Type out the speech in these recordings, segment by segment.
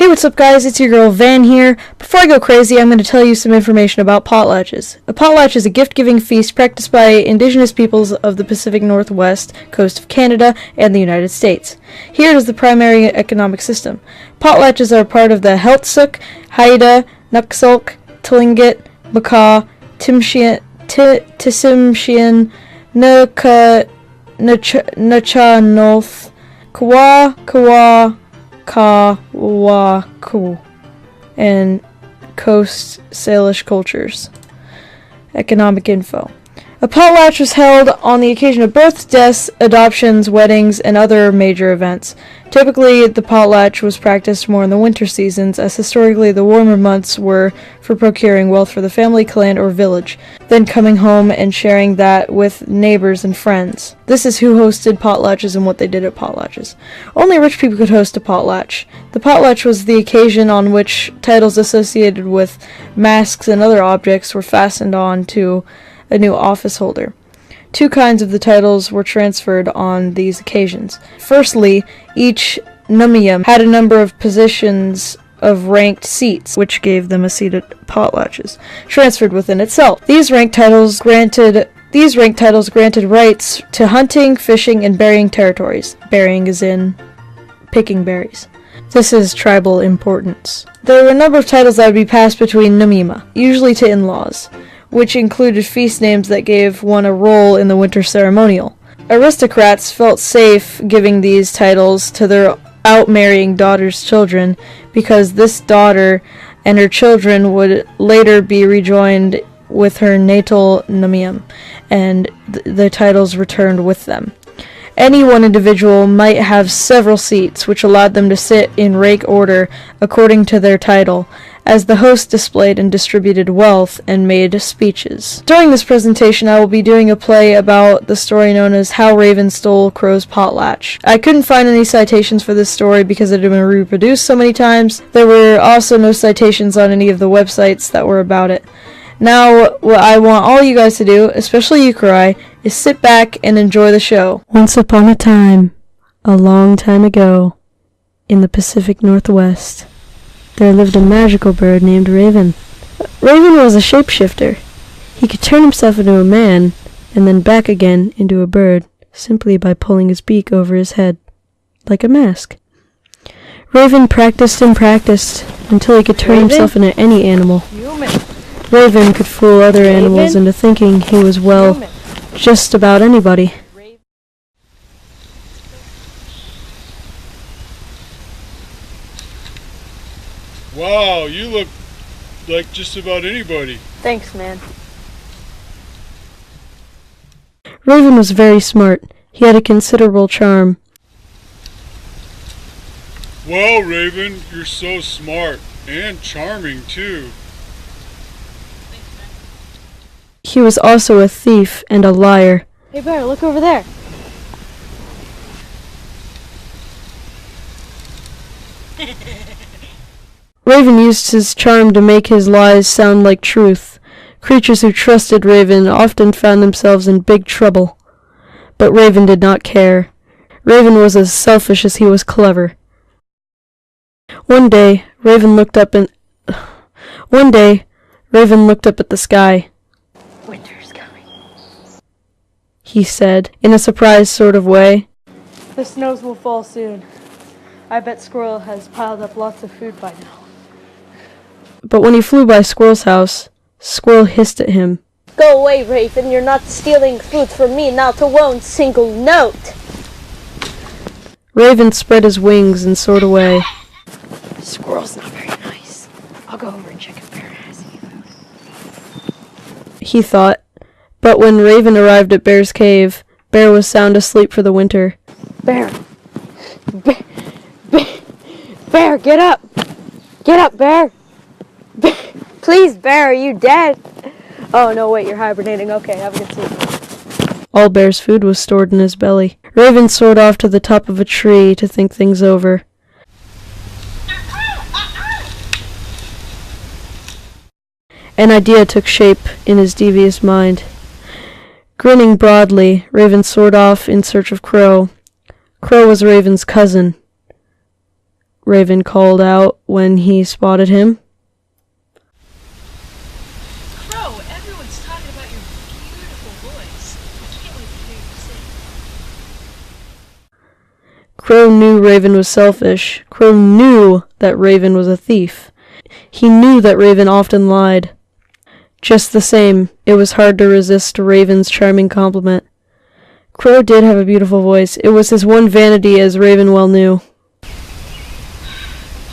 Hey, what's up guys, it's your girl Van here. Before I go crazy, I'm going to tell you some information about potlatches. A potlatch is a gift-giving feast practiced by indigenous peoples of the Pacific Northwest coast of Canada and the United States. Here is the primary economic system. Potlatches are part of the Heiltsuk, Haida, Nuksulk, Tlingit, Makah, Tsimshian, Nachanoth, Kawa, Kawaku, and Coast Salish cultures. Economic info. A potlatch was held on the occasion of births, deaths, adoptions, weddings, and other major events. Typically, the potlatch was practiced more in the winter seasons, as historically the warmer months were for procuring wealth for the family, clan, or village, then coming home and sharing that with neighbors and friends. This is who hosted potlatches and what they did at potlatches. Only rich people could host a potlatch. The potlatch was the occasion on which titles associated with masks and other objects were fastened on to a new office holder. Two kinds of the titles were transferred on these occasions. Firstly, each numium had a number of positions of ranked seats, which gave them a seat at potlatches, transferred within itself. These ranked titles granted rights to hunting, fishing, and berrying territories. Berrying is in picking berries. This is tribal importance. There were a number of titles that would be passed between numima, usually to in-laws, which included feast names that gave one a role in the winter ceremonial. Aristocrats felt safe giving these titles to their out-marrying daughter's children because this daughter and her children would later be rejoined with her natal numium, and the titles returned with them. Any one individual might have several seats, which allowed them to sit in rank order according to their title, as the host displayed and distributed wealth and made speeches. During this presentation, I will be doing a play about the story known as How Raven Stole Crow's Potlatch. I couldn't find any citations for this story because it had been reproduced so many times. There were also no citations on any of the websites that were about it. Now, what I want all you guys to do, especially you, Karai, is sit back and enjoy the show. Once upon a time, a long time ago, in the Pacific Northwest, there lived a magical bird named Raven. Raven was a shapeshifter. He could turn himself into a man, and then back again into a bird, simply by pulling his beak over his head, like a mask. Raven practiced and practiced, until he could turn himself into any animal. Raven could fool other animals into thinking he was, well, just about anybody. Wow, you look like just about anybody. Thanks, man. Raven was very smart. He had a considerable charm. Wow, Raven, you're so smart and charming, too. He was also a thief and a liar. Hey Bear, look over there. Raven used his charm to make his lies sound like truth. Creatures who trusted Raven often found themselves in big trouble. But Raven did not care. Raven was as selfish as he was clever. One day, Raven looked up at the sky. Winter's coming, He said, in a surprised sort of way. the snows will fall soon. I bet Squirrel has piled up lots of food by now. But when he flew by Squirrel's house, Squirrel hissed at him. Go away, Raven. You're not stealing food from me, not to one single note. Raven spread his wings and soared away. Squirrel's not very nice. I'll go over and check if Bear has any food. He thought. But when Raven arrived at Bear's cave, Bear was sound asleep for the winter. Bear. Bear, get up. Get up, Bear. Please, Bear, are you dead? Oh, no, wait, you're hibernating. Okay, have a good sleep. All Bear's food was stored in his belly. Raven soared off to the top of a tree to think things over. An idea took shape in his devious mind. Grinning broadly, Raven soared off in search of Crow. Crow was Raven's cousin. Raven called out when he spotted him. Crow, everyone's talking about your beautiful voice. I can't wait to hear you sing. Crow knew Raven was selfish. Crow knew that Raven was a thief. He knew that Raven often lied. Just the same, it was hard to resist Raven's charming compliment. Crow did have a beautiful voice. It was his one vanity, as Raven well knew.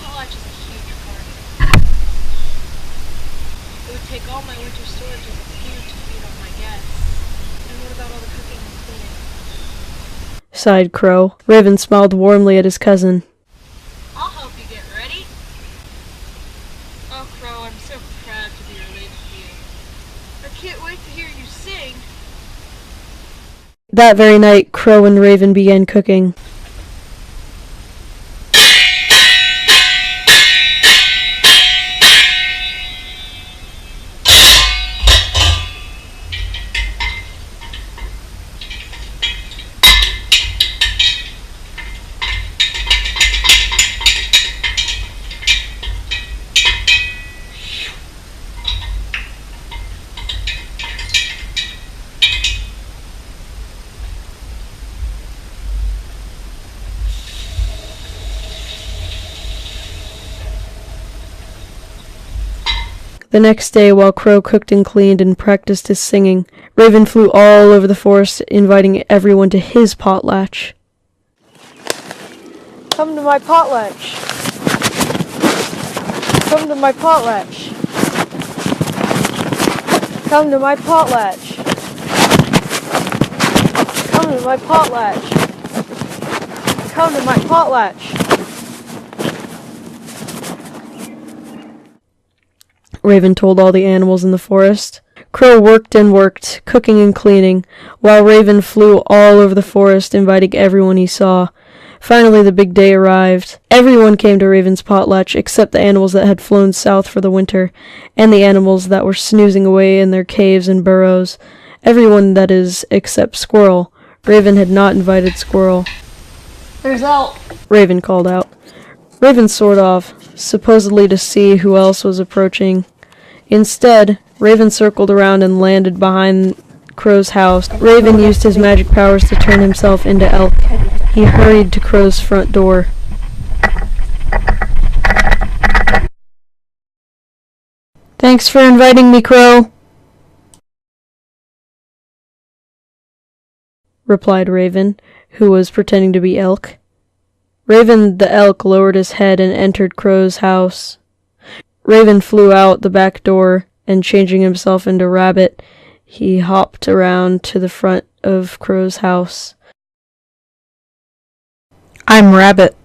Potlatch is a huge party. It would take all my winter storage as a food to feed all my guests. And what about all the cooking and cleaning? Sighed Crow. Raven smiled warmly at his cousin. I'll help you get ready. Oh, Crow, I'm so proud to be related to you. I can't wait to hear you sing. That very night, Crow and Raven began cooking. The next day, while Crow cooked and cleaned and practiced his singing, Raven flew all over the forest, inviting everyone to his potlatch. Come to my potlatch. Come to my potlatch. Come to my potlatch. Come to my potlatch. Come to my potlatch. Raven told all the animals in the forest. Crow worked and worked, cooking and cleaning, while Raven flew all over the forest, inviting everyone he saw. Finally, the big day arrived. Everyone came to Raven's potlatch, except the animals that had flown south for the winter, and the animals that were snoozing away in their caves and burrows. Everyone, that is, except Squirrel. Raven had not invited Squirrel. There's Elk. Raven called out. Raven soared off, supposedly to see who else was approaching. Instead, Raven circled around and landed behind Crow's house. Raven used his magic powers to turn himself into Elk. He hurried to Crow's front door. "Thanks for inviting me, Crow," replied Raven, who was pretending to be Elk. Raven the Elk lowered his head and entered Crow's house. Raven flew out the back door, and changing himself into Rabbit, he hopped around to the front of Crow's house. "I'm Rabbit."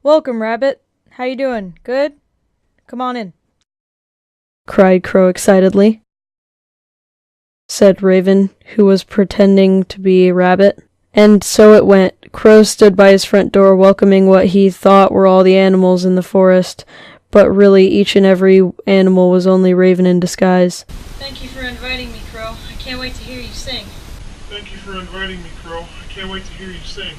"Welcome, Rabbit. How you doing? Good? Come on in," cried Crow excitedly. Said Raven, who was pretending to be Rabbit. And so it went. Crow stood by his front door, welcoming what he thought were all the animals in the forest, but really each and every animal was only Raven in disguise. Thank you for inviting me, Crow. I can't wait to hear you sing. Thank you for inviting me, Crow. I can't wait to hear you sing.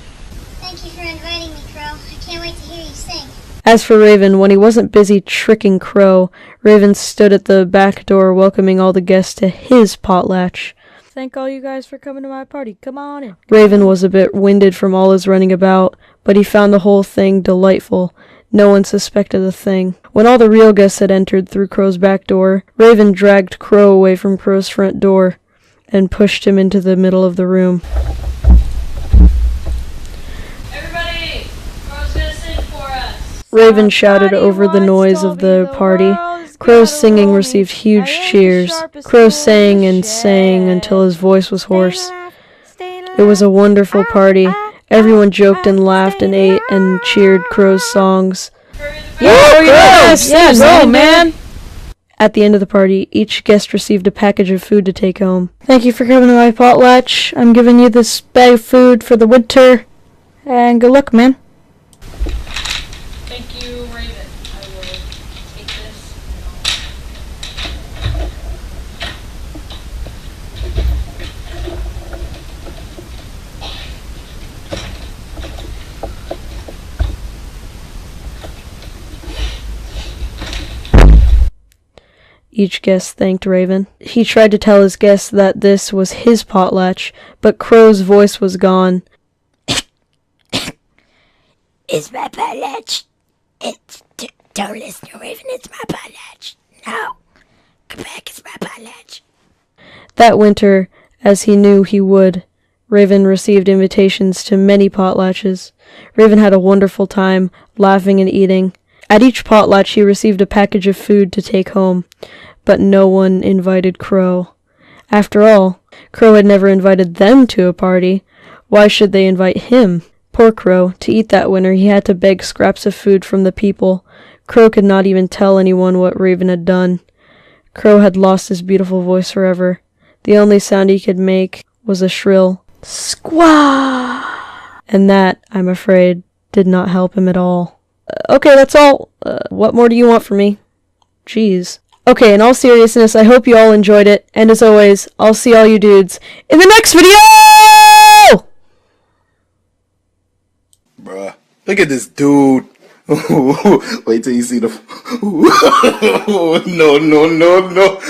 Thank you for inviting me, Crow. I can't wait to hear you sing. As for Raven, when he wasn't busy tricking Crow, Raven stood at the back door welcoming all the guests to his potlatch. "Thank all you guys for coming to my party. Come on in." Raven was a bit winded from all his running about, but he found the whole thing delightful. No one suspected a thing. When all the real guests had entered through Crow's back door, Raven dragged Crow away from Crow's front door and pushed him into the middle of the room. Everybody, Crow's gonna sing for us. Raven shouted over the noise of the party. Crow's singing received huge cheers. Crow sang and sang until his voice was hoarse. It was a wonderful party. Everyone joked and laughed and ate and cheered Crow's songs. Yes, man! At the end of the party, each guest received a package of food to take home. "Thank you for coming to my potlatch. I'm giving you this bag of food for the winter. And good luck, man." Thank you, Raven. I will take this and Each guest thanked Raven. He tried to tell his guests that this was his potlatch, but Crow's voice was gone. It's my potlatch. Don't listen to Raven, it's my potlatch. No. Come back, it's my potlatch. That winter, as he knew he would, Raven received invitations to many potlatches. Raven had a wonderful time, laughing and eating. At each potlatch he received a package of food to take home, but no one invited Crow. After all, Crow had never invited them to a party. Why should they invite him? Poor Crow. To eat that winter he had to beg scraps of food from the people. Crow could not even tell anyone what Raven had done. Crow had lost his beautiful voice forever. The only sound he could make was a shrill squaw. And that, I'm afraid, did not help him at all. Okay, that's all. What more do you want from me? Jeez. Okay, in all seriousness, I hope you all enjoyed it. And as always, I'll see all you dudes in the next video! Bruh, look at this dude. Wait till you see the. No, no, no, no.